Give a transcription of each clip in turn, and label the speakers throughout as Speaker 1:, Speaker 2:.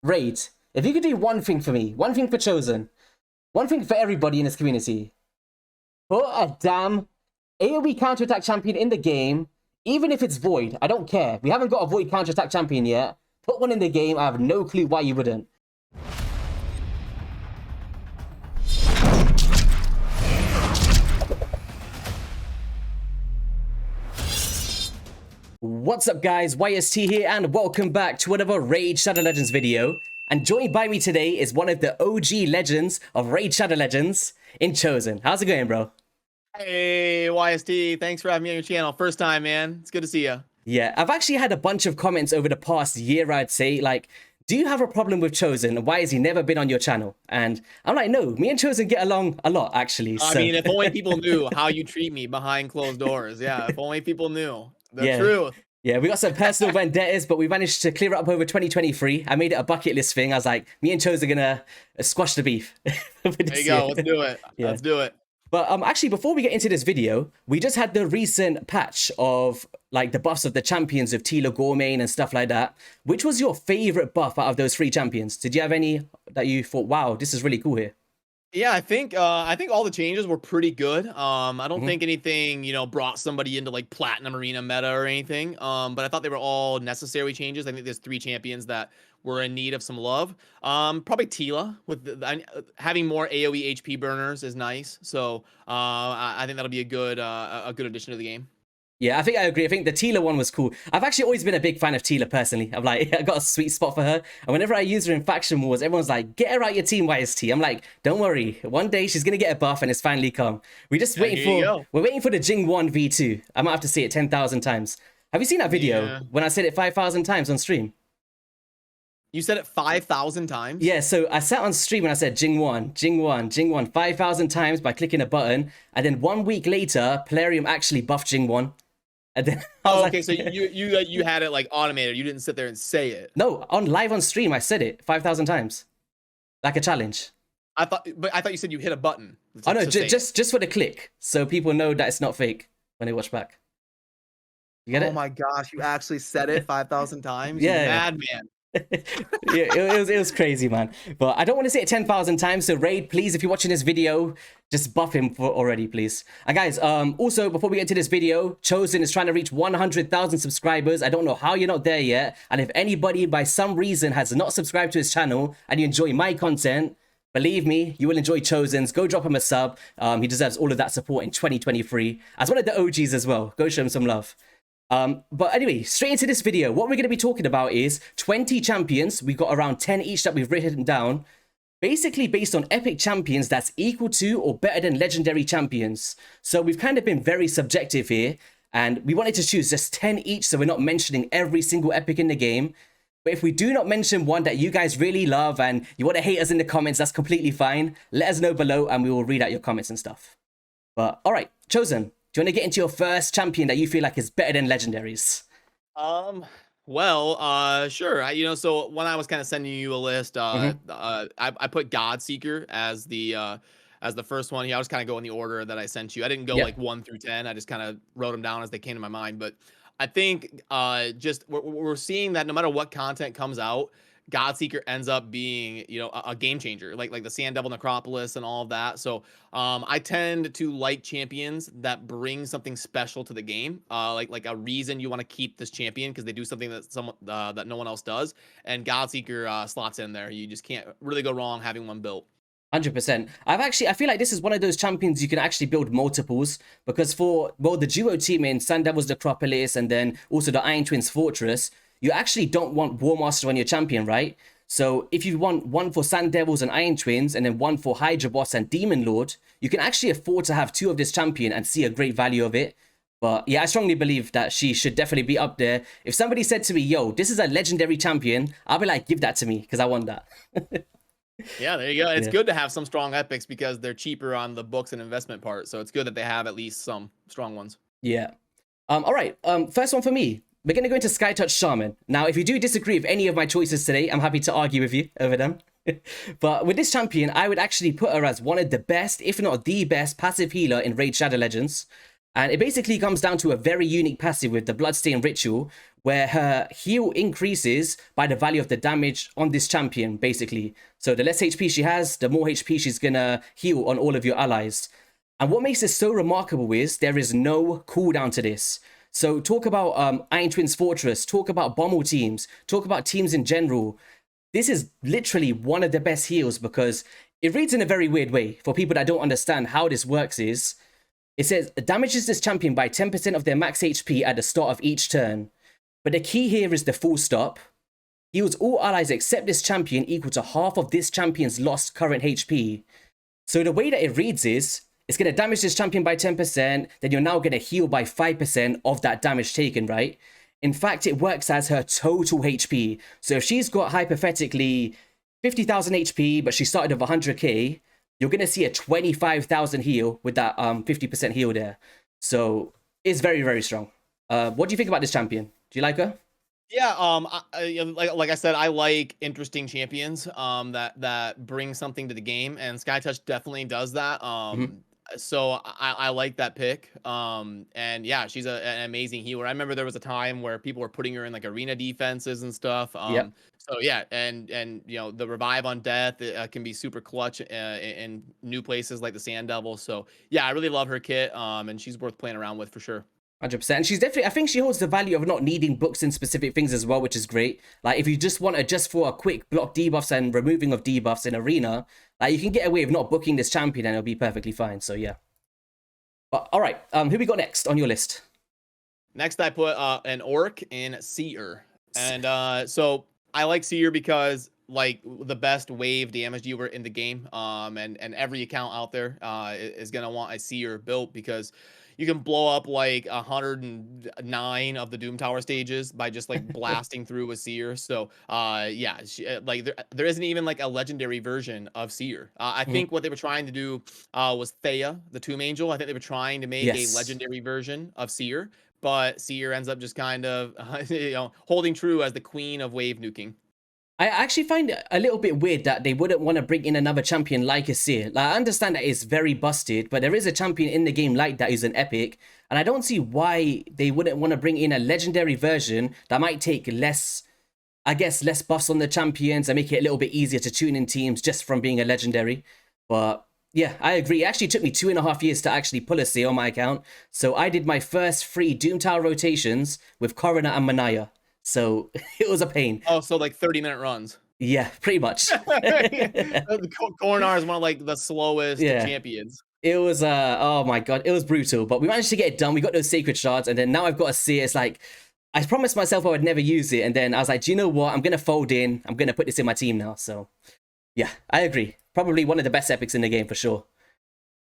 Speaker 1: Raid, if you could do one thing for me, one thing for Chosen, one thing for everybody in this community, put a damn AoE counterattack champion in the game, even if it's Void. I don't care. We haven't got a Void counterattack champion yet. Put one in the game. I have no clue why you wouldn't. What's up guys, YST here and welcome back to another Raid Shadow Legends video. And joined by me today is one of the OG legends of Raid Shadow Legends in Chosen. How's it going, bro?
Speaker 2: Hey YST, thanks for having me on your channel. First time, man. It's good to see you.
Speaker 1: Yeah, I've actually had a bunch of comments over the past year, I'd say, like, do you have a problem with Chosen and why has he never been on your channel? And I'm like, no, me and Chosen get along a lot, actually.
Speaker 2: I mean, if only people knew how you treat me behind closed doors. Yeah, if only people knew the truth.
Speaker 1: Yeah, we got some personal vendettas, but we managed to clear it up over 2023. I made it a bucket list thing. I was like, me and Chosen are gonna squash the beef.
Speaker 2: There you go, let's do it. Yeah. Let's do it.
Speaker 1: But actually, before we get into this video, we just had the recent patch of like the buffs of the champions of Tila Gormain and stuff like that. Which was your favorite buff out of those 3 champions? Did you have any that you thought, wow, this is really cool here?
Speaker 2: Yeah, I think all the changes were pretty good. I don't think anything, brought somebody into like Platinum Arena meta or anything. But I thought they were all necessary changes. I think there's 3 champions that were in need of some love. Probably Tila with having more AoE HP burners is nice. So I think that'll be a good addition to the game.
Speaker 1: Yeah, I think I agree. I think the Tila one was cool. I've actually always been a big fan of Tila personally. I'm like, I got a sweet spot for her. And whenever I use her in Faction Wars, everyone's like, get her out your team, YST. I'm like, don't worry. One day she's going to get a buff and it's finally come. We're just waiting we're waiting for the Jing 1 V2. I might have to say it 10,000 times. Have you seen that video when I said it 5,000 times on stream?
Speaker 2: You said it 5,000 times?
Speaker 1: Yeah, so I sat on stream and I said Jing 1, Jing 1, Jing 1 5,000 times by clicking a button. And then 1 week later, Plarium actually buffed Jing 1. And then
Speaker 2: okay, so you had it like automated. You didn't sit there and say it.
Speaker 1: No, live on stream, I said it 5,000 times, like a challenge.
Speaker 2: I thought you said you hit a button.
Speaker 1: Oh no, just for the click, so people know that it's not fake when they watch back. You get it?
Speaker 2: Oh my gosh, you actually said it 5,000 times.
Speaker 1: Yeah,
Speaker 2: you madman.
Speaker 1: Yeah, it was crazy, man. But I don't want to say it 10,000 times. So Raid, please, if you're watching this video, just buff him already, please. And guys, also before we get into this video, Chosen is trying to reach 100,000 subscribers. I don't know how you're not there yet. And if anybody by some reason has not subscribed to his channel and you enjoy my content, believe me, you will enjoy Chosen's. Go drop him a sub. He deserves all of that support in 2023 as one of the OGs as well. Go show him some love. But anyway, straight into this video, what we're going to be talking about is 20 champions. We've got around 10 each that we've written down, basically based on epic champions that's equal to or better than legendary champions. So we've kind of been very subjective here, and we wanted to choose just 10 each, so we're not mentioning every single epic in the game. But if we do not mention one that you guys really love and you want to hate us in the comments, that's completely fine. Let us know below and we will read out your comments and stuff. But all right, Chosen. Do you want to get into your first champion that you feel like is better than legendaries?
Speaker 2: Well, sure. So when I was kind of sending you a list, I put Godseeker as the first one. Yeah, I was kind of going the order that I sent you. I didn't go like 1 through 10. I just kind of wrote them down as they came to my mind. But I think just we're seeing that no matter what content comes out, Godseeker ends up being, a game changer, like the Sand Devil Necropolis and all of that. So I tend to like champions that bring something special to the game, like a reason you want to keep this champion because they do something that that no one else does. And Godseeker slots in there. You just can't really go wrong having one built.
Speaker 1: 100%. I feel like this is one of those champions you can actually build multiples, because for the duo team in Sand Devil's Necropolis and then also the Iron Twins Fortress, you actually don't want War Master on your champion, right? So if you want one for Sand Devils and Iron Twins and then one for Hydra Boss and Demon Lord, you can actually afford to have 2 of this champion and see a great value of it. But yeah, I strongly believe that she should definitely be up there. If somebody said to me, yo, this is a legendary champion, I'll be like, give that to me because I want that.
Speaker 2: Yeah, there you go. It's good to have some strong epics because they're cheaper on the books and investment part. So it's good that they have at least some strong ones.
Speaker 1: Yeah. All right. First one for me. We're going to go into Skytouched Shaman. Now, if you do disagree with any of my choices today, I'm happy to argue with you over them. But with this champion, I would actually put her as one of the best, if not the best, passive healer in Raid Shadow Legends. And it basically comes down to a very unique passive with the Bloodstained Ritual, where her heal increases by the value of the damage on this champion, basically. So the less HP she has, the more HP she's gonna heal on all of your allies. And what makes this so remarkable is there is no cooldown to this. So talk about Iron Twins Fortress, talk about Bommel teams, talk about teams in general. This is literally one of the best heals because it reads in a very weird way. For people that don't understand how this works is, it says, damages this champion by 10% of their max HP at the start of each turn. But the key here is the full stop. Heals all allies except this champion equal to half of this champion's lost current HP. So the way that it reads is, it's going to damage this champion by 10%, then you're now going to heal by 5% of that damage taken, right? In fact, it works as her total HP. So if she's got hypothetically 50,000 HP, but she started with 100k, you're going to see a 25,000 heal with that 50% heal there. So it's very, very strong. What do you think about this champion? Do you like her?
Speaker 2: Yeah, like I said, I like interesting champions that bring something to the game, and Skytouched definitely does that. So I like that pick. And yeah, she's an amazing healer. I remember there was a time where people were putting her in like arena defenses and stuff. So yeah, and you know, the revive on death can be super clutch in new places like the Sand Devil. So yeah, I really love her kit. And she's worth playing around with for sure.
Speaker 1: 100%. And she's definitely, I think she holds the value of not needing books in specific things as well, which is great. Like if you just want to just for a quick block debuffs and removing of debuffs in arena, like you can get away with not booking this champion and it'll be perfectly fine. So yeah. But all right, who we got next on your list?
Speaker 2: Next, I put an orc in Seer, and so I like Seer because like the best wave damage dealer in the game, and every account out there is gonna want a Seer built because you can blow up like 109 of the Doom Tower stages by just like blasting through a Seer. So yeah, like there isn't even like a legendary version of Seer. I think what they were trying to do was Thea, the Tomb Angel. I think they were trying to make a legendary version of Seer, but Seer ends up just kind of you know, holding true as the queen of wave nuking.
Speaker 1: I actually find it a little bit weird that they wouldn't want to bring in another champion like a Seer. Like, I understand that it's very busted, but there is a champion in the game like that who's an epic, and I don't see why they wouldn't want to bring in a legendary version that might take less, I guess, less buffs on the champions and make it a little bit easier to tune in teams just from being a legendary. But yeah, I agree. It actually took me 2.5 years to actually pull a Seer on my account. So I did my first 3 Doom Tower rotations with Coroner and Maneater. So it was a pain.
Speaker 2: Oh, so like 30-minute runs.
Speaker 1: Yeah, pretty much.
Speaker 2: Coroner is one of like the slowest champions.
Speaker 1: It was, oh my god, it was brutal. But we managed to get it done. We got those sacred shards, and then now I've got a Seer. It's like, I promised myself I would never use it, and then I was like, do you know what? I'm going to fold in. I'm going to put this in my team now. So yeah, I agree. Probably one of the best epics in the game for sure.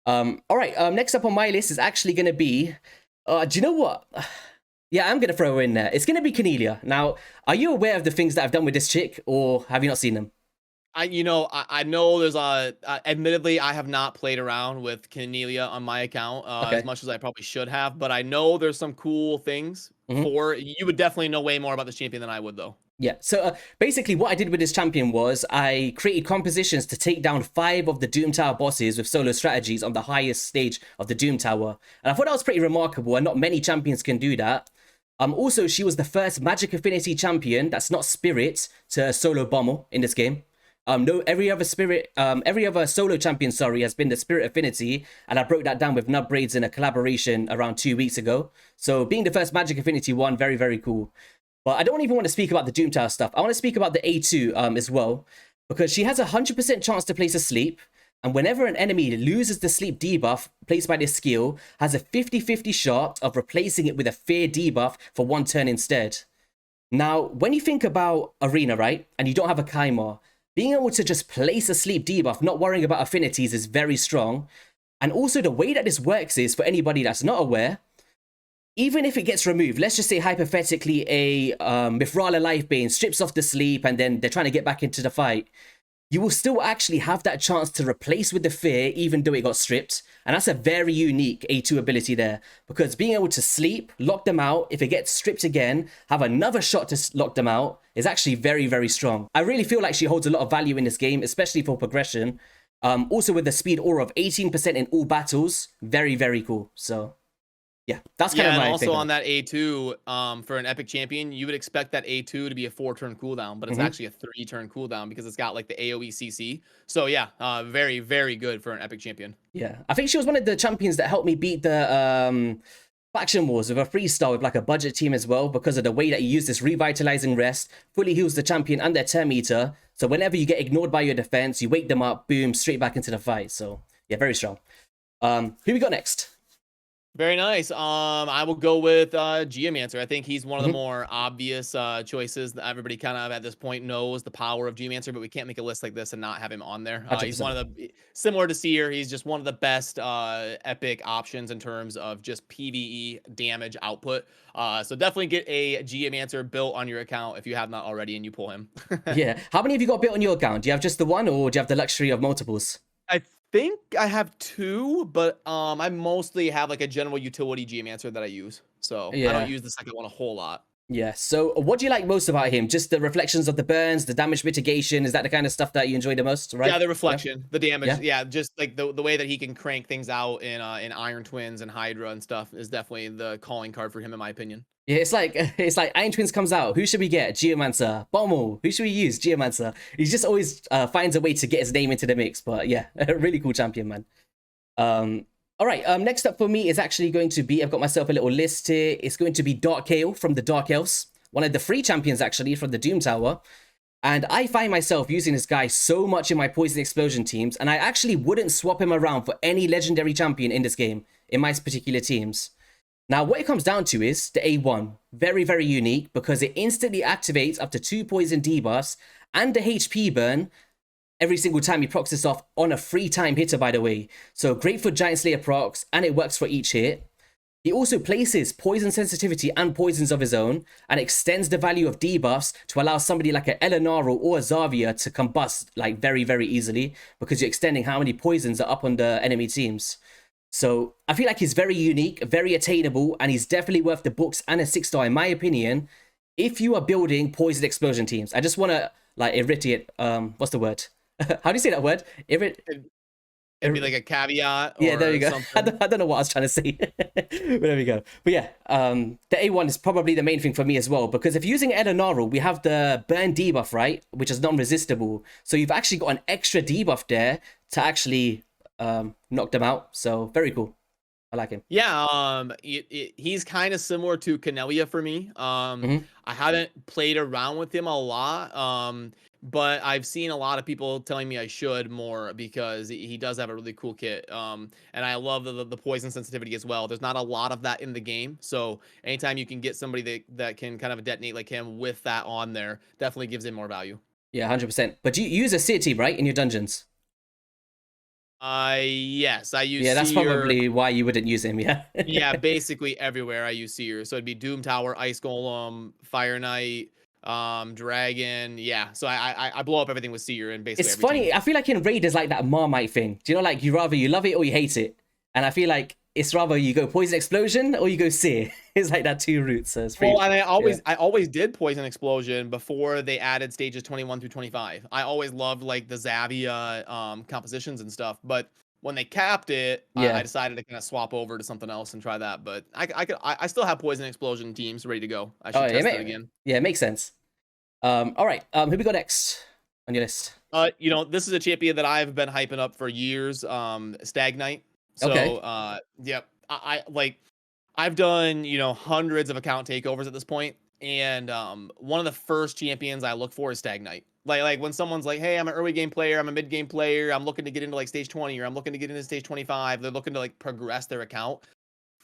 Speaker 1: All right, next up on my list is actually going to be, do you know what? Yeah, I'm going to throw her in there. It's going to be Conellia. Now, are you aware of the things that I've done with this chick, or have you not seen them?
Speaker 2: I know there's admittedly, I have not played around with Conellia on my account as much as I probably should have, but I know there's some cool things for, you would definitely know way more about this champion than I would though.
Speaker 1: Yeah, so basically what I did with this champion was I created compositions to take down 5 of the Doom Tower bosses with solo strategies on the highest stage of the Doom Tower. And I thought that was pretty remarkable, and not many champions can do that. Also, she was the first Magic Affinity champion that's not Spirit to solo Bommel in this game. No, every other solo champion, has been the Spirit Affinity, and I broke that down with Nub Braids in a collaboration around 2 weeks ago. So being the first Magic Affinity one, very, very cool. But I don't even want to speak about the Doom Tower stuff. I want to speak about the A2 as well, because she has a 100% chance to place a sleep, and whenever an enemy loses the sleep debuff placed by this skill, has a 50-50 shot of replacing it with a fear debuff for 1 turn instead. Now, when you think about Arena, right, and you don't have a Kaimar, being able to just place a sleep debuff, not worrying about affinities, is very strong. And also the way that this works is, for anybody that's not aware, even if it gets removed, let's just say hypothetically a Mithrala Lifebane strips off the sleep and then they're trying to get back into the fight, you will still actually have that chance to replace with the fear even though it got stripped. And that's a very unique A2 ability there, because being able to sleep, lock them out, if it gets stripped again, have another shot to lock them out, is actually very, very strong. I really feel like she holds a lot of value in this game, especially for progression. Also with the speed aura of 18% in all battles, very, very cool. So Yeah, that's kind of
Speaker 2: and
Speaker 1: my
Speaker 2: also
Speaker 1: thing.
Speaker 2: on that A2, for an epic champion, you would expect that A2 to be a 4-turn cooldown, but it's actually a 3-turn cooldown because it's got like the AoE CC. So yeah, very, very good for an epic champion.
Speaker 1: Yeah, I think she was one of the champions that helped me beat the faction wars with a 3-star with like a budget team as well, because of the way that you use this revitalizing rest, fully heals the champion and their turn meter. So whenever you get ignored by your defense, you wake them up, boom, straight back into the fight. So yeah, very strong. Who we got next?
Speaker 2: Very nice. I will go with Geomancer. I think he's one of the more obvious choices that everybody kind of at this point knows the power of Geomancer, but we can't make a list like this and not have him on there. He's one of the, similar to Seer, he's just one of the best epic options in terms of just PvE damage output. So definitely get a Geomancer built on your account if you have not already and you pull him.
Speaker 1: Yeah. How many have you got built on your account? Do you have just the one, or do you have the luxury of multiples?
Speaker 2: I think I have 2, but I mostly have like a general utility Geomancer that I use. So I don't use the second one a whole lot.
Speaker 1: Yeah. So what do you like most about him? Just the reflections of the burns, the damage mitigation? Is that the kind of stuff that you enjoy the most, right?
Speaker 2: Yeah, the reflection, the damage. Yeah, just like the way that he can crank things out in Iron Twins and Hydra and stuff is definitely the calling card for him, in my opinion.
Speaker 1: Yeah, it's like Iron Twins comes out. Who should we get? Geomancer. Bommel. Who should we use? Geomancer. He just always finds a way to get his name into the mix. But yeah, a really cool champion, man. All right, next up for me is actually going to be, I've got myself a little list here. It's going to be Dark Kael from the Dark Elves. One of the free champions, actually, from the Doom Tower. And I find myself using this guy so much in my Poison Explosion teams. And I actually wouldn't swap him around for any legendary champion in this game, in my particular teams. Now, what it comes down to is the A1. Very, very unique because it instantly activates up to 2 poison debuffs and the HP burn every single time he procs this off on a free time hitter, by the way. So great for Giant Slayer procs, and it works for each hit. He also places poison sensitivity and poisons of his own, and extends the value of debuffs to allow somebody like an Elenaro or a Xavier to combust like very, very easily, because you're extending how many poisons are up on the enemy teams. So I feel like he's very unique, very attainable, and he's definitely worth the books and a 6-star in my opinion, if you are building Poison Explosion teams. I just want to like irritate, what's the word? How do you say that word?
Speaker 2: It'd be like a caveat.
Speaker 1: Yeah, there you go. I don't know what I was trying to say. But there we go. But yeah, the A1 is probably the main thing for me as well, because if using Elenaro, we have the burn debuff, right? Which is non-resistible. So you've actually got an extra debuff there to actually knock them out. So very cool. I like him.
Speaker 2: Yeah, he's kind of similar to Conellia for me. I haven't played around with him a lot, but I've seen a lot of people telling me I should more because he does have a really cool kit. And I love the poison sensitivity as well. There's not a lot of that in the game, so anytime you can get somebody that can kind of detonate like him with that on there, definitely gives him more value.
Speaker 1: Yeah, 100%. But you use a Seer team, right, in your dungeons?
Speaker 2: Yes, I use.
Speaker 1: Yeah, that's
Speaker 2: Seer.
Speaker 1: probably why you wouldn't use him. Yeah.
Speaker 2: Yeah, basically everywhere I use Seer. So it'd be Doom Tower, Ice Golem, Fire Knight, Dragon. Yeah, so I blow up everything with Seer and basically.
Speaker 1: It's funny. Team. I feel like in Raid there's like that Marmite thing. Do you know, like you love it or you hate it, and I feel like it's rather you go Poison Explosion or you go Seer. It's like that 2 routes. So it's pretty,
Speaker 2: and I always did Poison Explosion before they added stages 21 through 25. I always loved like the Xavia compositions and stuff, but when they capped it, I decided to kind of swap over to something else and try that. But I still have Poison Explosion teams ready to go. I should test it again.
Speaker 1: Yeah, it makes sense. All right. Who we got next on your list?
Speaker 2: This is a champion that I've been hyping up for years. Stag Knight. So, yep. I've done, hundreds of account takeovers at this point, and one of the first champions I look for is Stag Knight. Like when someone's like, hey, I'm an early game player, I'm a mid game player, I'm looking to get into like stage 20, or I'm looking to get into stage 25, they're looking to like progress their account.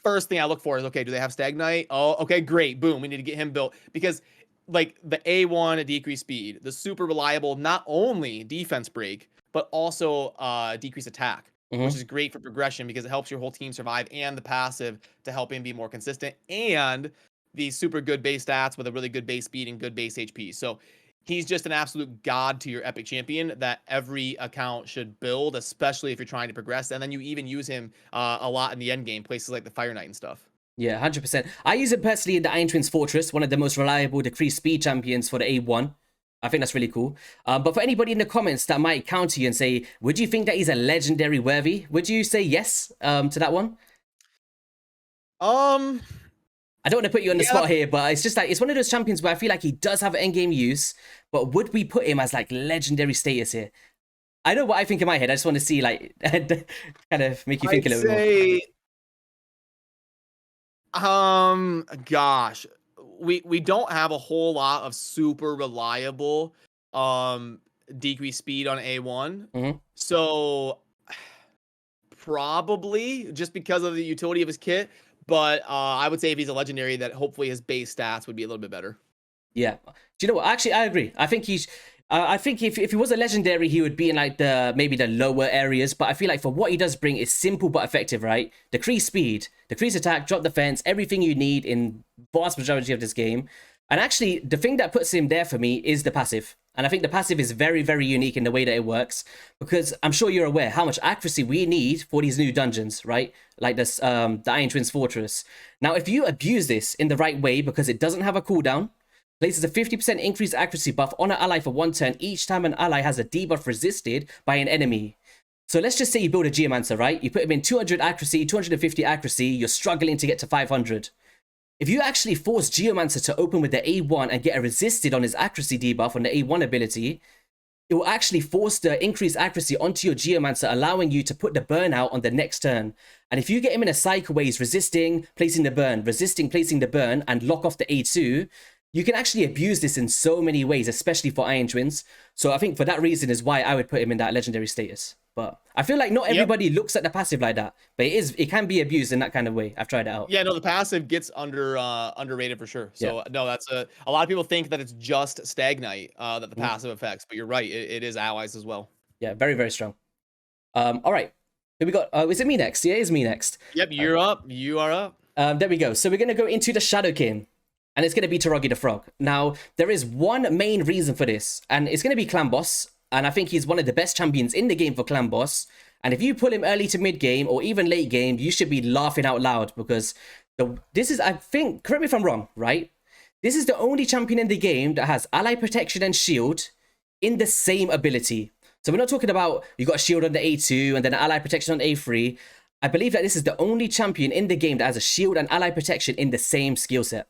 Speaker 2: First thing I look for is, okay, do they have Stag Knight? Oh, okay, great, boom, we need to get him built, because like the A1 decreased speed, the super reliable, not only defense break, but also decreased attack. Which is great for progression because it helps your whole team survive, and the passive to help him be more consistent, and the super good base stats with a really good base speed and good base HP. So he's just an absolute god to your epic champion that every account should build, especially if you're trying to progress. And then you even use him a lot in the end game, places like the Fire Knight and stuff.
Speaker 1: Yeah, 100%. I use it personally in the Iron Twins Fortress, one of the most reliable decreased speed champions for the A1. I think that's really cool. But for anybody in the comments that might counter you and say, would you think that he's a legendary worthy? Would you say yes to that one? I don't want to put you on the
Speaker 2: Yeah.
Speaker 1: spot here, but it's just like, it's one of those champions where I feel like he does have endgame use, but would we put him as like legendary status here? I know what I think in my head. I just want to see like kind of make you think a little bit
Speaker 2: more. Gosh, we don't have a whole lot of super reliable decrease speed on A1. So probably just because of the utility of his kit, but I would say if he's a legendary, that hopefully his base stats would be a little bit better.
Speaker 1: Yeah. Do you know what? Actually, I agree. I think he's. I think if he was a legendary, he would be in like maybe the lower areas. But I feel like for what he does bring is simple but effective, right? Decrease speed, decrease attack, drop defense, everything you need in vast majority of this game. And actually, the thing that puts him there for me is the passive. And I think the passive is very, very unique in the way that it works, because I'm sure you're aware how much accuracy we need for these new dungeons, right? Like this, the Iron Twins Fortress. Now, if you abuse this in the right way, because it doesn't have a cooldown, places a 50% increased accuracy buff on an ally for 1 turn each time an ally has a debuff resisted by an enemy. So let's just say you build a Geomancer, right? You put him in 200 accuracy, 250 accuracy, you're struggling to get to 500. If you actually force Geomancer to open with the A1 and get a resisted on his accuracy debuff on the A1 ability, it will actually force the increased accuracy onto your Geomancer, allowing you to put the burn out on the next turn. And if you get him in a cycle where he's resisting, placing the burn, resisting, placing the burn, and lock off the A2, you can actually abuse this in so many ways, especially for Iron Twins. So I think for that reason is why I would put him in that legendary status. But I feel like not everybody looks at the passive like that, but it can be abused in that kind of way. I've tried it out.
Speaker 2: Yeah, no, the passive gets underrated for sure. So no, that's a lot of people think that it's just Stag Knight that the passive affects, but you're right, it is allies as well.
Speaker 1: Yeah, very, very strong. All right, here we got. Is it me next? Yeah, it is me next.
Speaker 2: Yep, you're up. You are up.
Speaker 1: There we go. So we're gonna go into the Shadow King, and it's gonna be Toragi the Frog. Now there is one main reason for this, and it's gonna be Clan Boss. And I think he's one of the best champions in the game for Clan Boss. And if you pull him early to mid game or even late game, you should be laughing out loud, because this is, I think, correct me if I'm wrong, right? This is the only champion in the game that has ally protection and shield in the same ability. So we're not talking about you got a shield on the A2 and then ally protection on A3. I believe that this is the only champion in the game that has a shield and ally protection in the same skill set.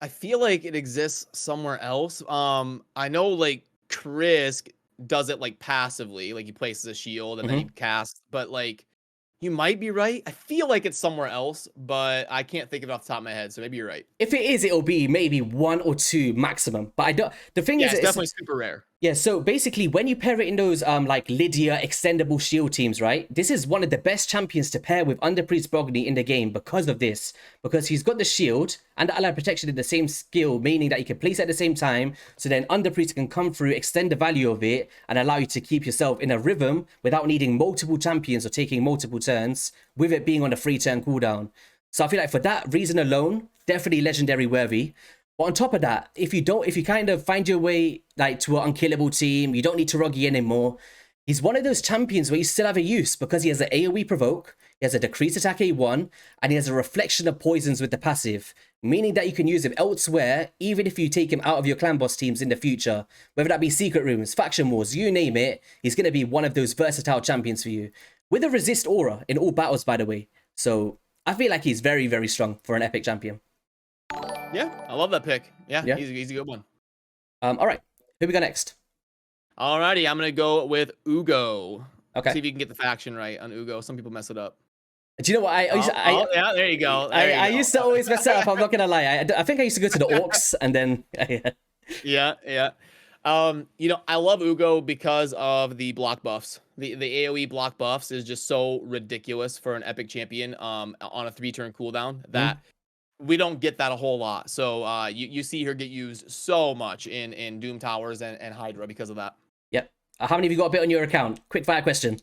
Speaker 2: I feel like it exists somewhere else. I know like Chris does it like passively, like he places a shield and then he casts, but like you might be right. I feel like it's somewhere else, but I can't think of it off the top of my head, so maybe you're right.
Speaker 1: If it is, it'll be maybe 1 or 2 maximum, but I don't. The thing is,
Speaker 2: it's definitely super rare.
Speaker 1: Yeah, so basically when you pair it in those like Lydia extendable shield teams, right? This is one of the best champions to pair with Underpriest Brogni in the game because of this. Because he's got the shield and the ally protection in the same skill, meaning that you can place it at the same time. So then Underpriest can come through, extend the value of it, and allow you to keep yourself in a rhythm without needing multiple champions or taking multiple turns, with it being on a 3-turn cooldown. So I feel like for that reason alone, definitely legendary worthy. But on top of that, if you kind of find your way like to an unkillable team, you don't need Toragi anymore. He's one of those champions where you still have a use, because he has an AoE provoke, he has a decreased attack A1, and he has a reflection of poisons with the passive, meaning that you can use him elsewhere, even if you take him out of your clan boss teams in the future. Whether that be secret rooms, faction wars, you name it, he's going to be one of those versatile champions for you. With a resist aura in all battles, by the way. So I feel like he's very, very strong for an epic champion.
Speaker 2: Yeah, I love that pick. Yeah. He's a good one.
Speaker 1: All right, who we got next?
Speaker 2: Alrighty, I'm gonna go with Uugo.
Speaker 1: Okay.
Speaker 2: See if you can get the faction right on Uugo. Some people mess it up.
Speaker 1: Do you know what?
Speaker 2: Yeah, there you go.
Speaker 1: I used to always mess it up. I'm not gonna lie. I think I used to go to the orcs and then.
Speaker 2: Yeah. You know, I love Uugo because of the block buffs. The AoE block buffs is just so ridiculous for an epic champion on a 3-turn cooldown that we don't get that a whole lot. So you see her get used so much in Doom Towers and Hydra because of that.
Speaker 1: Yep. How many have you got a bit on your account? Quick fire question.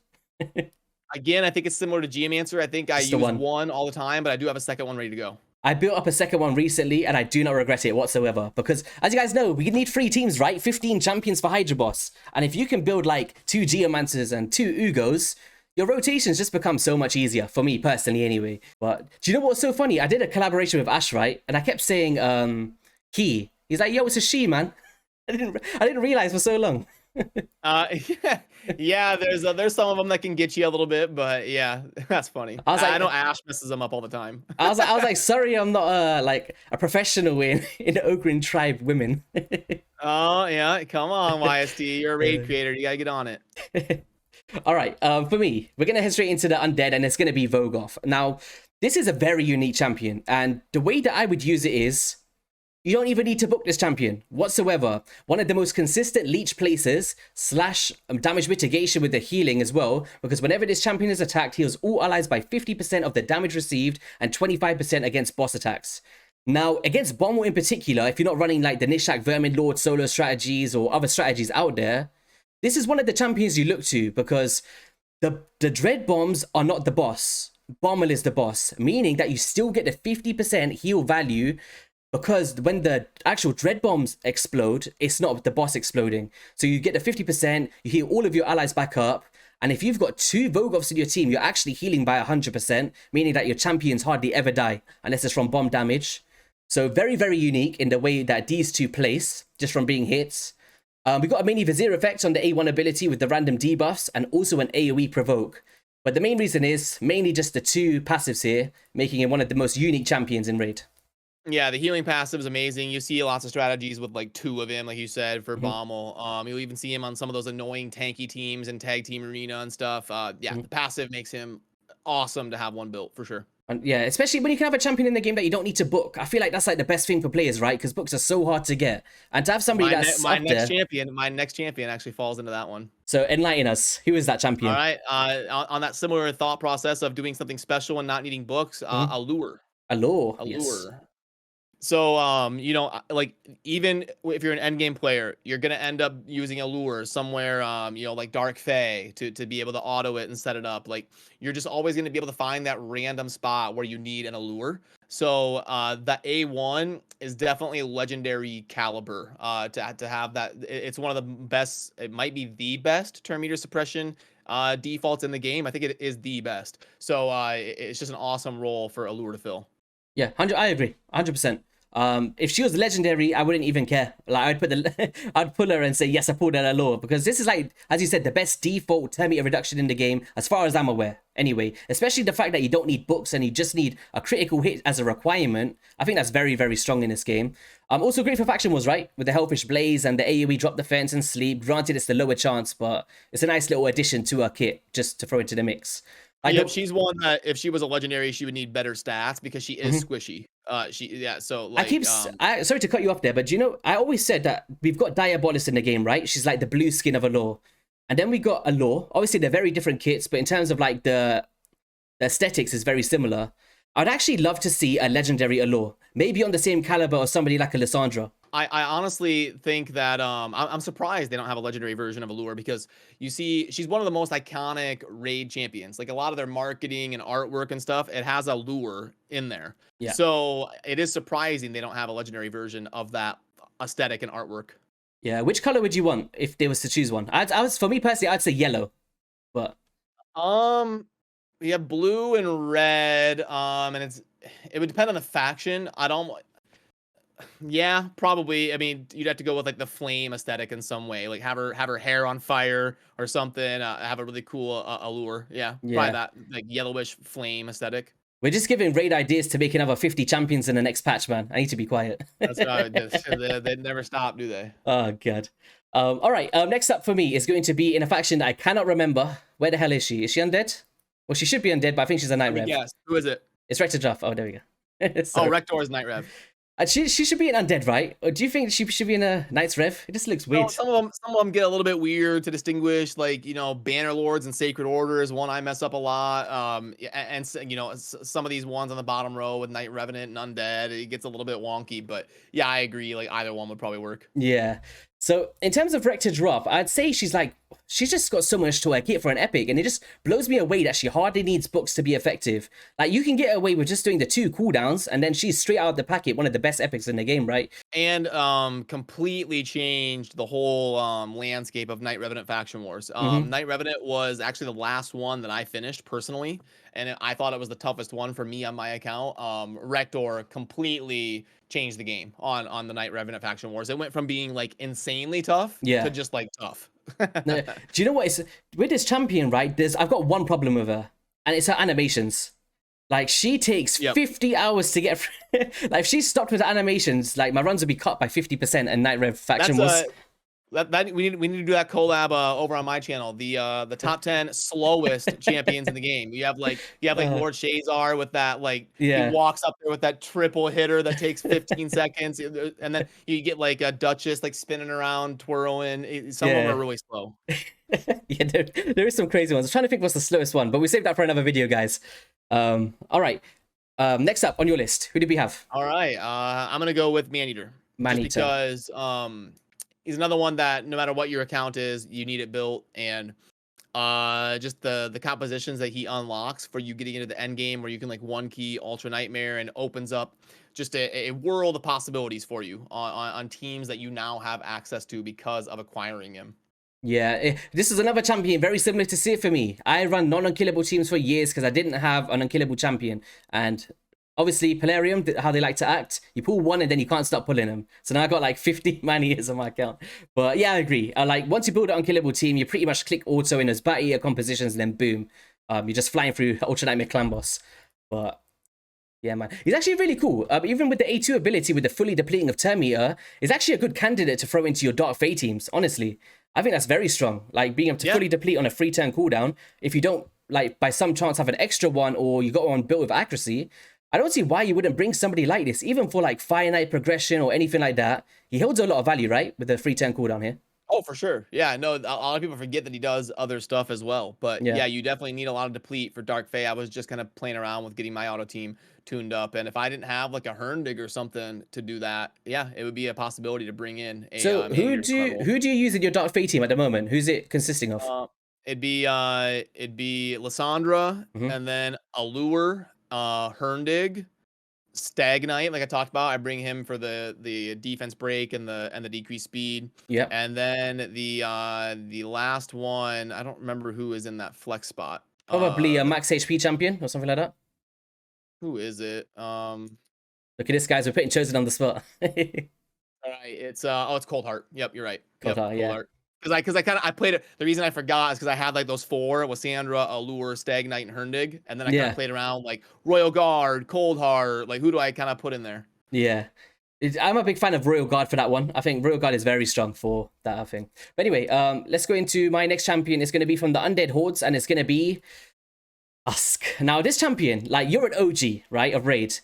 Speaker 2: Again, I think it's similar to Geomancer. I think I use one all the time, but I do have a second one ready to go.
Speaker 1: I built up a second one recently, and I do not regret it whatsoever. Because, as you guys know, we need 3 teams, right? 15 champions for Hydra Boss. And if you can build, like, 2 Geomancers and 2 Uugos, your rotations just become so much easier, for me, personally, anyway. But, do you know what's so funny? I did a collaboration with Ash, right? And I kept saying, he. He's like, yo, it's a she, man. I didn't realize for so long.
Speaker 2: Yeah, there's some of them that can get you a little bit, but yeah, that's funny.
Speaker 1: I was like,
Speaker 2: I know Ash messes them up all the time.
Speaker 1: I was like, sorry, I'm not like a professional in Ogrin tribe women.
Speaker 2: Oh yeah, come on, YST, you're a raid creator, you gotta get on it.
Speaker 1: All right, for me, we're gonna head straight into the undead, and it's gonna be Vogoth. Now, this is a very unique champion, and the way that I would use it is, you don't even need to book this champion whatsoever. One of the most consistent leech places / damage mitigation with the healing as well, because whenever this champion is attacked, heals all allies by 50% of the damage received and 25% against boss attacks. Now, against Bommel in particular, if you're not running like the Nishak Vermin Lord solo strategies or other strategies out there, this is one of the champions you look to, because the Dread Bombs are not the boss. Bommel is the boss, meaning that you still get the 50% heal value, because when the actual Dread Bombs explode, it's not the boss exploding. So you get the 50%, you heal all of your allies back up, and if you've got 2 Vogoths in your team, you're actually healing by 100%, meaning that your champions hardly ever die, unless it's from bomb damage. So very, very unique in the way that these two place, just from being hits. We got a mini Vizier effect on the A1 ability with the random debuffs, and also an AoE provoke. But the main reason is mainly just the 2 passives here, making him one of the most unique champions in Raid.
Speaker 2: Yeah, the healing passive is amazing. You see lots of strategies with like 2 of him, like you said, for Bommel. You'll even see him on some of those annoying tanky teams and tag team arena and stuff. Yeah, the passive makes him awesome to have one built for sure.
Speaker 1: And yeah, especially when you can have a champion in the game that you don't need to book. I feel like that's like the best thing for players, right? Because books are so hard to get, and to have somebody
Speaker 2: my next champion actually falls into that one.
Speaker 1: So enlighten us. Who is that champion?
Speaker 2: All right, on that similar thought process of doing something special and not needing books, Allure.
Speaker 1: Allure.
Speaker 2: Yes. So, you know, like even if you're an endgame player, you're gonna end up using Allure somewhere, you know, like Dark Fae to be able to auto it and set it up. Like you're just always gonna be able to find that random spot where you need an Allure. So, the A1 is definitely legendary caliber. To have that, it's one of the best. It might be the best turn meter suppression defaults in the game. I think it is the best. So, it's just an awesome role for Allure to fill.
Speaker 1: Yeah, I agree, 100%. If she was legendary, I wouldn't even care. Like I'd pull her and say yes, I pulled an Allure, because this is like, as you said, the best default turn meter reduction in the game, as far as I'm aware. Anyway, especially the fact that you don't need books and you just need a critical hit as a requirement. I think that's very, very strong in this game. Also great for faction wars, right? With the Hellfish Blaze and the AoE drop defense and sleep. Granted, it's the lower chance, but it's a nice little addition to her kit just to throw into the mix.
Speaker 2: Yep, she's one that if she was a legendary, she would need better stats because she is squishy. So like
Speaker 1: sorry to cut you off there, but do you know, I always said that we've got Diabolus in the game, right? She's like the blue skin of Allure. And then we got Allure. Obviously, they're very different kits, but in terms of like the aesthetics is very similar. I'd actually love to see a legendary Allure, maybe on the same caliber of somebody like a Lysandra.
Speaker 2: I honestly think that I'm surprised they don't have a legendary version of Allure, because you see she's one of the most iconic raid champions. Like a lot of their marketing and artwork and stuff, it has Allure in there.
Speaker 1: Yeah.
Speaker 2: So it is surprising they don't have a legendary version of that aesthetic and artwork.
Speaker 1: Yeah, which color would you want if there was to choose one? For me personally, I'd say yellow, but
Speaker 2: we have blue and red, and it would depend on the faction. Yeah, probably. I mean, you'd have to go with like the flame aesthetic in some way, like have her hair on fire or something. Have a really cool Allure. Yeah, probably that like yellowish flame aesthetic.
Speaker 1: We're just giving raid ideas to make another 50 champions in the next patch, man. I need to be quiet.
Speaker 2: That's right. They never stop, do they?
Speaker 1: Oh god. All right. Next up for me is going to be in a faction that I cannot remember. Where the hell is she? Is she undead? Well, she should be undead, but I think she's a Night Rev.
Speaker 2: Yes. Who is it?
Speaker 1: It's Rector Drath. Oh, there we go.
Speaker 2: Oh, Rector is Night Rev.
Speaker 1: She should be an undead, right? Or do you think she should be in a Knight's Rev? It just looks weird.
Speaker 2: No, some of them get a little bit weird to distinguish, like, you know, Banner Lords and Sacred Order is one I mess up a lot. And you know, some of these ones on the bottom row with Night Revenant and Undead, it gets a little bit wonky. But yeah, I agree. Like either one would probably work.
Speaker 1: Yeah. So in terms of Rector Drath, I'd say she's just got so much to her kit for an epic, and it just blows me away that she hardly needs books to be effective. Like you can get away with just doing the 2 cooldowns, and then she's straight out of the packet, one of the best epics in the game, right?
Speaker 2: And completely changed the whole landscape of Night Revenant Faction Wars. Night Revenant was actually the last one that I finished personally, and I thought it was the toughest one for me on my account. Rector completely changed the game on the Night Revenant Faction Wars. It went from being like insanely tough to just like tough.
Speaker 1: No, do you know what? It's with this champion, right? I've got one problem with her, and it's her animations. Like, she takes 50 hours to get like, if she stopped with the animations, like, my runs would be cut by 50%, and Night Rev faction was...
Speaker 2: we need to do that collab over on my channel. The top 10 slowest champions in the game. You have like Lord Shazar with that, like, he walks up there with that triple hitter that takes 15 seconds, and then you get like a Duchess like spinning around, twirling. Some of them are really slow.
Speaker 1: Yeah, there is some crazy ones. I'm trying to think what's the slowest one, but we saved that for another video, guys. All right. Next up on your list, who did we have?
Speaker 2: All right. I'm gonna go with Maneater.
Speaker 1: Maneater.
Speaker 2: Just because he's another one that no matter what your account is, you need it built, and just the compositions that he unlocks for you getting into the end game, where you can like one key Ultra Nightmare, and opens up just a world of possibilities for you on teams that you now have access to because of acquiring him.
Speaker 1: Yeah, this is another champion very similar to Seer for me. I run non-unkillable teams for years because I didn't have an unkillable champion. And obviously, Pelarium, how they like to act, you pull one and then you can't stop pulling them. So now I got like 50 Maneaters on my account. But yeah, I agree. Like, once you build an unkillable team, you pretty much click auto in those Bat Eater compositions, and then boom, you're just flying through Ultra Nightmare Clan Boss. But yeah, man, he's actually really cool. Even with the A2 ability with the fully depleting of Term Eater, it's actually a good candidate to throw into your Dark Fate teams, honestly. I think that's very strong. Like, being able to fully deplete on a 3-turn cooldown, if you don't, like, by some chance have an extra one, or you got one built with accuracy, I don't see why you wouldn't bring somebody like this, even for like Fire Knight progression or anything like that. He holds a lot of value, right, with the 3-turn cooldown here.
Speaker 2: Oh, for sure. Yeah, no, a lot of people forget that he does other stuff as well. But yeah, you definitely need a lot of deplete for Dark Fae. I was just kind of playing around with getting my auto team tuned up, and if I didn't have like a Herndig or something to do that, yeah, it would be a possibility to bring in a...
Speaker 1: So who do you use in your Dark Fae team at the moment? Who's it consisting of?
Speaker 2: It'd be Lysandra, and then Allure, Herndig, Stag Knight, like I talked about. I bring him for the defense break and the decreased speed.
Speaker 1: Yeah.
Speaker 2: And then the last one, I don't remember who is in that flex spot.
Speaker 1: Probably a max HP champion or something like that.
Speaker 2: Who is it?
Speaker 1: Look at this, guys. We're putting Chosen on the spot.
Speaker 2: All right, it's it's Cold Heart. Yep, you're right.
Speaker 1: Cold Heart, yeah.
Speaker 2: Heart. Because I played it. The reason I forgot is because I had like those 4 with Sandra, Allure, Stag Knight, and Herndig, and then I kind of played around like Royal Guard, Cold Heart. Like, who do I kind of put in there?
Speaker 1: Yeah, I'm a big fan of Royal Guard for that one. I think Royal Guard is very strong for that thing. But anyway, let's go into my next champion. It's going to be from the Undead Hordes, and it's going to be Husk. Now, this champion, like, you're an OG, right, of Raid.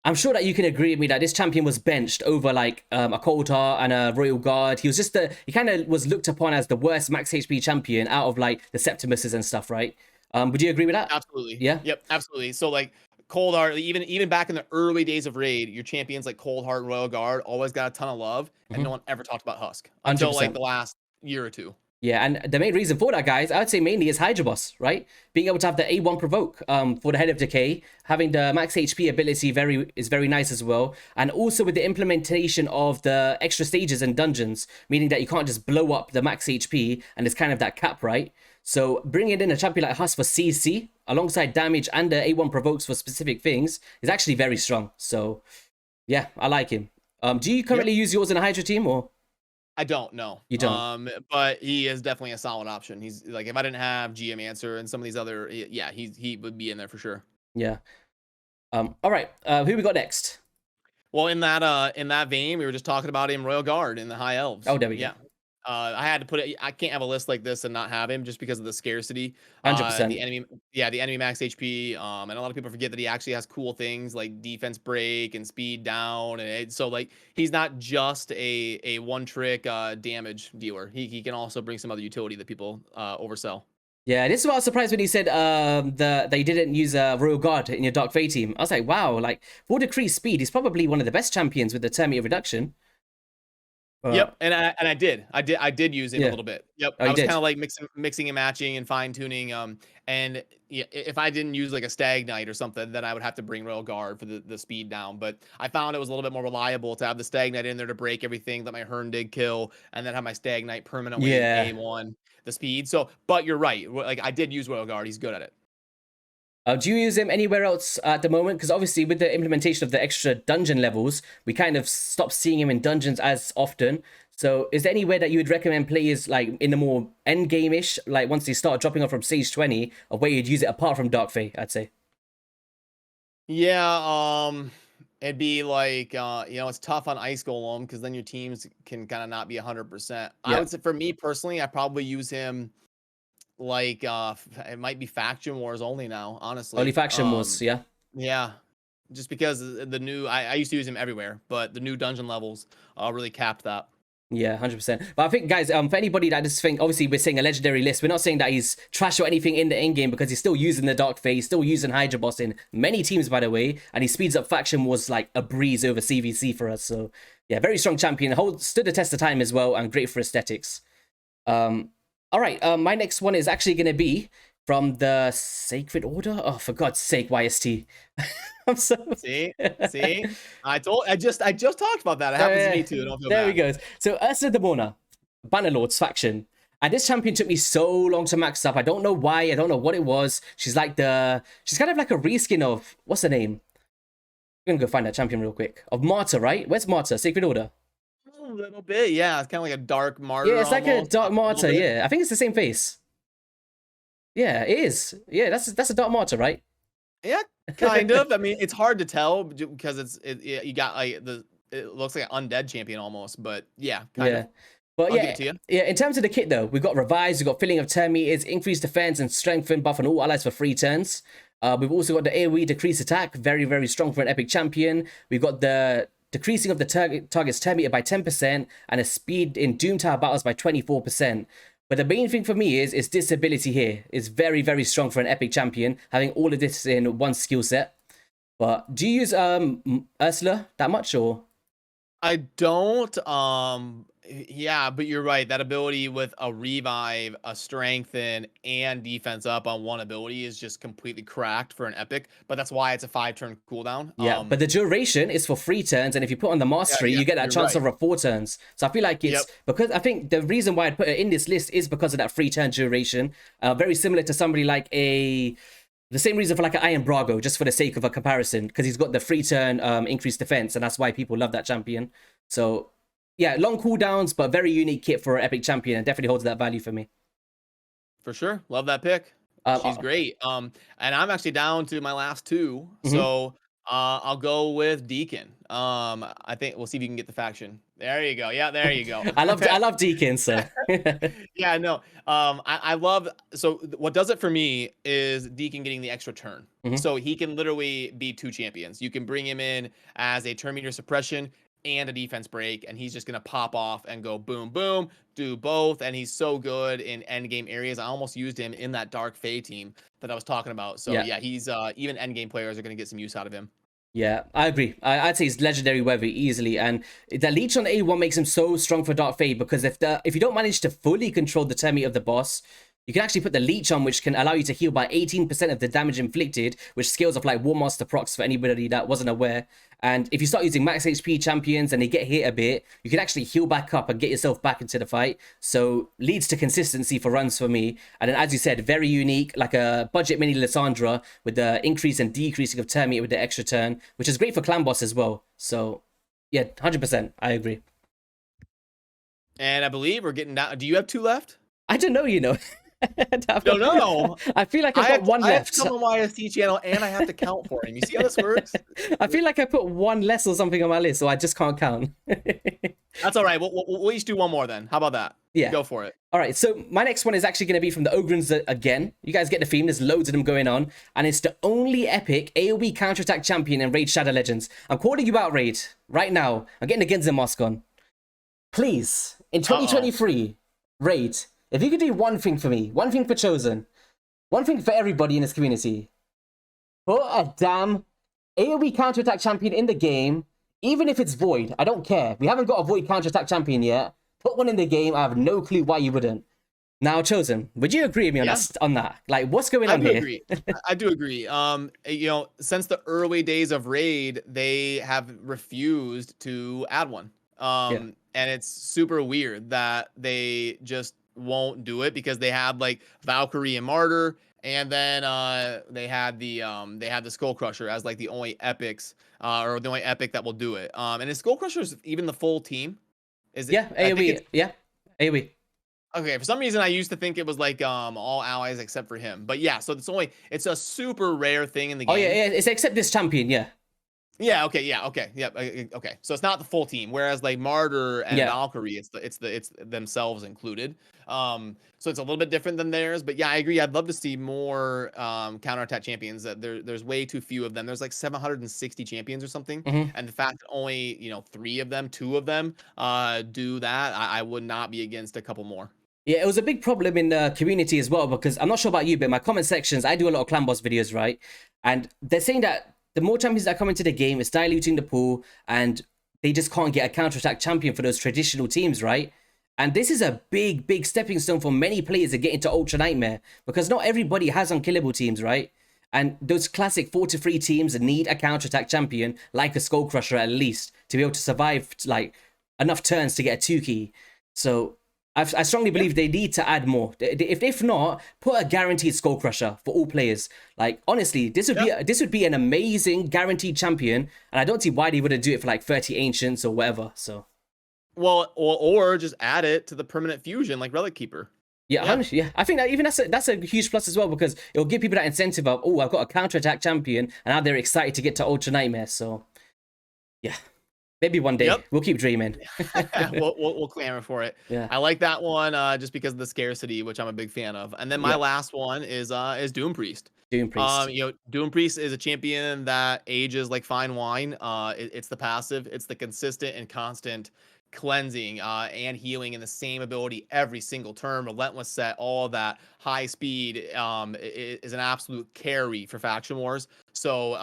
Speaker 1: I'm sure that you can agree with me that this champion was benched over like a Cold Heart and a Royal Guard. He was just he kind of was looked upon as the worst max HP champion out of like the Septimuses and stuff, right? Would you agree with that?
Speaker 2: Absolutely.
Speaker 1: Yeah.
Speaker 2: Yep. Absolutely. So like Cold Heart, even back in the early days of Raid, your champions like Cold Heart and Royal Guard always got a ton of love, and no one ever talked about Husk until
Speaker 1: 100%.
Speaker 2: like the last year or two.
Speaker 1: Yeah, and the main reason for that, guys, I would say mainly is Hydra Boss, right? Being able to have the A1 provoke for the Head of Decay, having the max HP ability is very nice as well, and also with the implementation of the extra stages and dungeons, meaning that you can't just blow up the max HP, and it's kind of that cap, right? So bringing in a champion like Husk for CC, alongside damage and the A1 provokes for specific things, is actually very strong. So yeah, I like him. Do you currently use yours in a Hydra team, or?
Speaker 2: I don't know.
Speaker 1: You don't.
Speaker 2: But he is definitely a solid option. He's like, if I didn't have Geomancer and some of these other, yeah, he would be in there for sure.
Speaker 1: Yeah. All right. Who we got next?
Speaker 2: Well, in that vein, we were just talking about him, Royal Guard in the High Elves.
Speaker 1: Oh, there we go.
Speaker 2: Yeah. I had to put it. I can't have a list like this and not have him just because of the scarcity.
Speaker 1: 100%.
Speaker 2: The enemy max HP. And a lot of people forget that he actually has cool things like defense break and speed down, and so like he's not just a one trick damage dealer. He can also bring some other utility that people oversell.
Speaker 1: Yeah, this is what I was surprised when he said that you didn't use a Royal Guard in your Dark Fae team. I was like, wow, like for decreased speed, he's probably one of the best champions with the Term Eater reduction.
Speaker 2: Yep, and I did use him a little bit. Yep, I was kind of like mixing and matching and fine tuning. And yeah, if I didn't use like a Stag Knight or something, then I would have to bring Royal Guard for the speed down. But I found it was a little bit more reliable to have the Stag Knight in there to break everything, let my Herndig kill, and then have my Stag Knight permanently aim on the speed. So, but you're right. Like I did use Royal Guard. He's good at it.
Speaker 1: Do you use him anywhere else at the moment? Because obviously with the implementation of the extra dungeon levels, we kind of stopped seeing him in dungeons as often. So is there anywhere that you would recommend players like in the more end game-ish, like once they start dropping off from Stage 20, of where you'd use it apart from Dark Fae, I'd say?
Speaker 2: Yeah, it'd be like, it's tough on Ice Golem because then your teams can kind of not be 100%. I would say for me personally, I probably use him like, it might be Faction Wars only now, honestly.
Speaker 1: Only Faction Wars, yeah.
Speaker 2: Yeah, just because the new, I used to use him everywhere, but the new dungeon levels really capped that.
Speaker 1: Yeah, 100%. But I think, guys, for anybody that just think, obviously we're saying a legendary list, we're not saying that he's trash or anything in the end game, because he's still using the Dark Fae, he's still using Hydra Boss in many teams, by the way, and he speeds up Faction Wars like a breeze over CVC for us. So yeah, very strong champion, stood the test of time as well, and great for aesthetics. All right, my next one is actually going to be from the Sacred Order. Oh, for God's sake, YST. I'm so
Speaker 2: see. I just talked about that. It happens to me too. Don't feel bad.
Speaker 1: There we go. So Ursula the Mourner, Bannerlord's faction. And this champion took me so long to max up. I don't know why. I don't know what it was. She's kind of like a reskin of, what's her name? I'm gonna go find that champion real quick. Of Martyr, right? Where's Martyr? Sacred Order.
Speaker 2: A little bit, yeah. It's kind of like a dark martyr.
Speaker 1: Yeah, it's like a dark martyr. Yeah, I think it's the same face. Yeah, it is. Yeah, that's a dark martyr, right?
Speaker 2: Yeah, kind of. I mean, it's hard to tell because you got like it looks like an undead champion almost, but yeah, kind of.
Speaker 1: But yeah, in terms of the kit though, we've got Revives, we've got Filling of Turn Meters, Increased Defense and Strengthen buff on all allies for 3 turns. We've also got the AoE Decrease Attack, very, very strong for an epic champion. We've got the decreasing of the target's turn meter by 10% and a speed in Doom Tower battles by 24%. But the main thing for me is this ability here is very, very strong for an epic champion, having all of this in one skill set. But do you use Ursula that much, or?
Speaker 2: I don't. Yeah, but you're right. That ability with a revive, a strengthen, and defense up on one ability is just completely cracked for an epic. But that's why it's a 5-turn cooldown.
Speaker 1: Yeah, but the duration is for 3 turns, and if you put on the mastery, you get that chance over 4 turns. So I feel like it's because I think the reason why I'd put it in this list is because of that 3-turn duration. Very similar to somebody like the same reason for like an Iron Brago, just for the sake of a comparison, because he's got the 3-turn increased defense, and that's why people love that champion. So yeah, long cooldowns, but very unique kit for an epic champion, and definitely holds that value for me.
Speaker 2: For sure, love that pick. She's great. And I'm actually down to my last 2, so I'll go with Deacon. I think we'll see if you can get the faction. There you go. Yeah, there you go.
Speaker 1: I love Deacon, so
Speaker 2: yeah, no. I love, so what does it for me is Deacon getting the extra turn. So he can literally be 2 champions. You can bring him in as a turn meter suppression and a defense break, and he's just gonna pop off and go boom boom, do both, and he's so good in end game areas. I almost used him in that Dark Fae team that I was talking about. So yeah, he's even end game players are gonna get some use out of him.
Speaker 1: Yeah, I agree. I'd say he's legendary weather easily, and the leech on the A1 makes him so strong for Dark Fae, because if you don't manage to fully control the turn meter of the boss, you can actually put the leech on, which can allow you to heal by 18% of the damage inflicted, which scales off like War Master procs for anybody that wasn't aware. And if you start using max HP champions and they get hit a bit, you can actually heal back up and get yourself back into the fight. So leads to consistency for runs for me. And then, as you said, very unique, like a budget mini Lysandra with the increase and decreasing of turn meter with the extra turn, which is great for clan boss as well. So yeah, 100%, I agree.
Speaker 2: And I believe we're getting down. Do you have 2 left?
Speaker 1: I don't know,
Speaker 2: No.
Speaker 1: I feel like I got 1 left.
Speaker 2: I have to come on my YST channel, and I have to count for him. You see how this works?
Speaker 1: I feel like I put 1 less or something on my list, so I just can't count.
Speaker 2: That's all right. We'll each do 1 more then. How about that?
Speaker 1: Yeah.
Speaker 2: Go for it.
Speaker 1: All right, so my next one is actually going to be from the Ogrins again. You guys get the theme. There's loads of them going on. And it's the only epic AoE counterattack champion in Raid Shadow Legends. I'm calling you out, Raid, right now. I'm getting the Genzo mask on. Please, in 2023, Raid, if you could do one thing for me, one thing for Chosen, one thing for everybody in this community, put a damn AoE counterattack champion in the game, even if it's Void. I don't care. We haven't got a Void counterattack champion yet. Put one in the game. I have no clue why you wouldn't. Now, Chosen, would you agree with me on that? Like, what's going on here?
Speaker 2: Agree. I do agree. Since the early days of Raid, they have refused to add one. And it's super weird that they just won't do it, because they have like Valkyrie and Martyr And then they had the Skullcrusher as like the only epics or the only epic that will do it. And is Skullcrusher even the full team? Is it?
Speaker 1: Yeah, AoE. Yeah, AoE.
Speaker 2: Okay, for some reason I used to think it was like all allies except for him. But yeah, so it's a super rare thing in the game.
Speaker 1: Oh yeah, it's except this champion, yeah.
Speaker 2: Yeah, okay, yeah, okay, yeah, okay. So it's not the full team, whereas like Martyr and Valkyrie, it's themselves included. So it's a little bit different than theirs, but yeah, I agree. I'd love to see more counterattack champions. There's way too few of them. There's like 760 champions or something, and the fact that only 2 of them do that, I would not be against a couple more.
Speaker 1: Yeah, it was a big problem in the community as well, because I'm not sure about you, but in my comment sections, I do a lot of clan boss videos, right? And they're saying that the more champions that come into the game, it's diluting the pool, and they just can't get a counterattack champion for those traditional teams, right? And this is a big, big stepping stone for many players to get into Ultra Nightmare, because not everybody has unkillable teams, right? And those classic 4-3 teams need a counterattack champion, like a Skullcrusher at least, to be able to survive like enough turns to get a 2-key. So I strongly believe they need to add more. If not, put a guaranteed Skullcrusher for all players. Like, honestly, this would be an amazing guaranteed champion, and I don't see why they wouldn't do it for like 30 Ancients or whatever. So,
Speaker 2: well, or just add it to the permanent fusion like Relic Keeper.
Speaker 1: Yeah. I think that that's a huge plus as well, because it'll give people that incentive of, oh, I've got a counterattack champion, and now they're excited to get to Ultra Nightmare. So, yeah. Maybe one day. We'll keep dreaming.
Speaker 2: we'll clamor for it.
Speaker 1: Yeah.
Speaker 2: I like that one just because of the scarcity, which I'm a big fan of. And then my last one is Doompriest.
Speaker 1: Doompriest.
Speaker 2: Doompriest is a champion that ages like fine wine. It's the passive, it's the consistent and constant cleansing and healing in the same ability every single turn, relentless set, all of that. High speed is an absolute carry for faction wars. So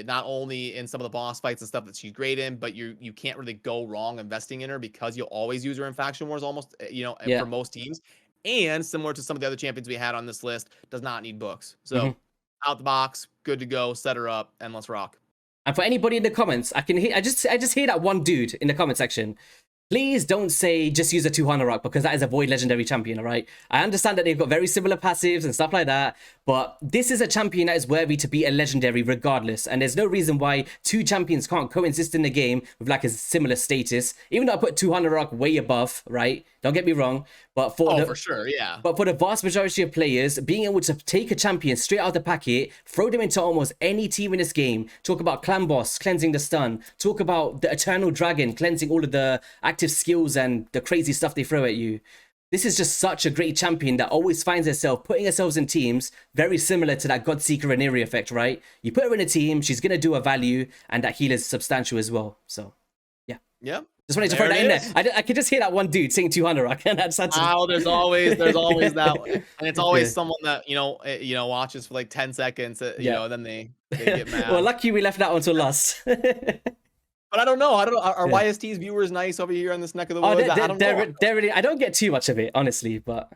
Speaker 2: not only in some of the boss fights and stuff that she's great in, but you can't really go wrong investing in her, because you'll always use her in faction wars almost, for most teams. And similar to some of the other champions we had on this list, does not need books. So out the box, good to go, set her up, and let's rock.
Speaker 1: And for anybody in the comments, I just hear that one dude in the comment section. Please don't say just use a 200 rock, because that is a void legendary champion, all right? I understand that they've got very similar passives and stuff like that, but this is a champion that is worthy to be a legendary regardless, and there's no reason why 2 champions can't coexist in the game with like a similar status, even though I put 200 rock way above, right? Don't get me wrong, but
Speaker 2: for sure, yeah.
Speaker 1: But for the vast majority of players, being able to take a champion straight out of the packet, throw them into almost any team in this game, talk about Clan Boss cleansing the stun, talk about the Eternal Dragon cleansing all of the active skills and the crazy stuff they throw at you. This is just such a great champion that always finds herself putting herself in teams very similar to that Godseeker Aniri effect, right? You put her in a team, she's going to do a value, and that heal is substantial as well. So, yeah.
Speaker 2: Yeah.
Speaker 1: Just wanted to throw that in there. I could just hear that one dude saying 200 rock, and that's
Speaker 2: oh, there's always that one. And it's always someone that watches for like 10 seconds, then they get mad.
Speaker 1: Well, lucky we left that one till last.
Speaker 2: But I don't know. Are YST's viewers nice over here in this neck of the woods?
Speaker 1: They're really, I don't get too much of it, honestly, but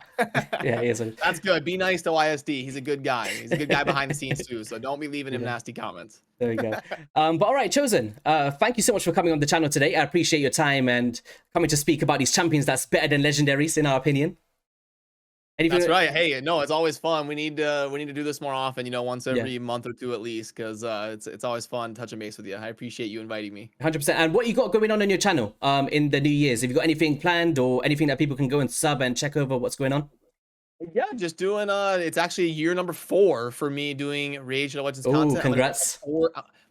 Speaker 1: yeah, he is.
Speaker 2: That's good. Be nice to YST. He's a good guy. He's a good guy behind the scenes too. So don't be leaving him nasty comments.
Speaker 1: There we go. But all right, Chosen. Thank you so much for coming on the channel today. I appreciate your time and coming to speak about these champions that's better than legendaries, in our opinion.
Speaker 2: That's right. Hey, no, it's always fun. We need to do this more often, once every month or 2 at least, because it's always fun touching base with you. I appreciate you inviting me. 100%.
Speaker 1: And what you got going on your channel in the New Year's? Have you got anything planned or anything that people can go and sub and check over what's going on?
Speaker 2: Yeah, just doing it's actually year number 4 for me doing Rage of Legends content.
Speaker 1: Congrats.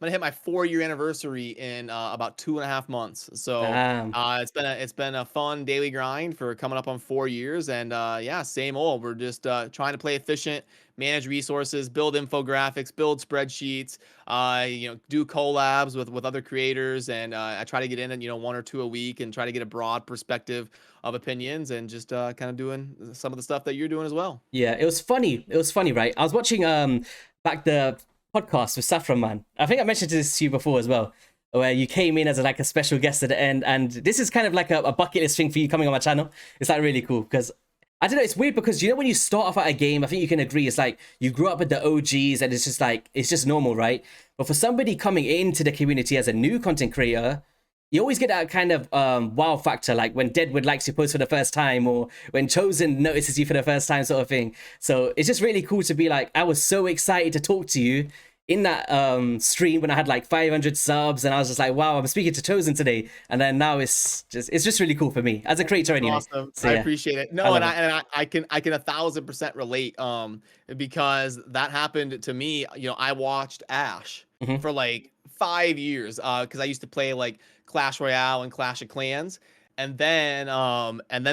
Speaker 2: I'm gonna hit my 4-year anniversary in about 2.5 months. So it's been a fun daily grind for coming up on 4 years, and yeah, same old. We're just trying to play efficient, manage resources, build infographics, build spreadsheets, do collabs with other creators, and I try to get in 1 or 2 a week and try to get a broad perspective of opinions, and just kind of doing some of the stuff that you're doing as well.
Speaker 1: Yeah, it was funny, right? I was watching back the podcast with Saffron Man. I think I mentioned this to you before as well, where you came in as like a special guest at the end, and this is kind of like a bucket list thing for you coming on my channel. It's like really cool, because I don't know, it's weird because when you start off at a game, I think you can agree, it's like you grew up with the OGs and it's just like, it's just normal, right? But for somebody coming into the community as a new content creator, you always get that kind of wow factor, like when Deadwood likes your post for the first time, or when Chosen notices you for the first time, sort of thing. So it's just really cool to be like, I was so excited to talk to you in that stream when I had like 500 subs, and I was just like, wow, I'm speaking to Chosen today. And then now it's just really cool for me as a creator anyway.
Speaker 2: Awesome.
Speaker 1: So,
Speaker 2: I
Speaker 1: yeah.
Speaker 2: appreciate it. No, I can 1,000% relate because that happened to me. You know, I watched Ash for like 5 years because I used to play like Clash Royale and Clash of Clans. And then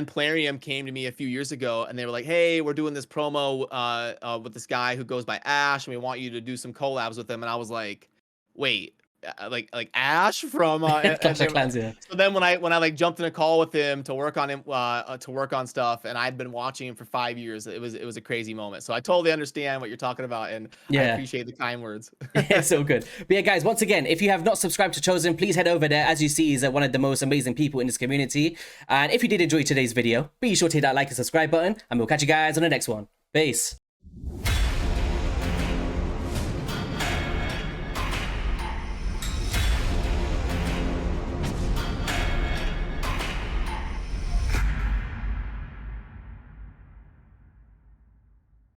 Speaker 2: Plarium came to me a few years ago, and they were like, "Hey, we're doing this promo with this guy who goes by Ash, and we want you to do some collabs with him." And I was like, "Wait, like Ash from
Speaker 1: Clash of Clans, yeah."
Speaker 2: So then when I like jumped in a call with him to work on stuff, and I'd been watching him for 5 years, it was a crazy moment. So I totally understand what you're talking about, and I appreciate the kind words.
Speaker 1: Yeah, so good. But yeah, guys, once again, if you have not subscribed to Chosen, please head over there. As you see, he's one of the most amazing people in this community. And if you did enjoy today's video, be sure to hit that like and subscribe button, and we'll catch you guys on the next one. Peace.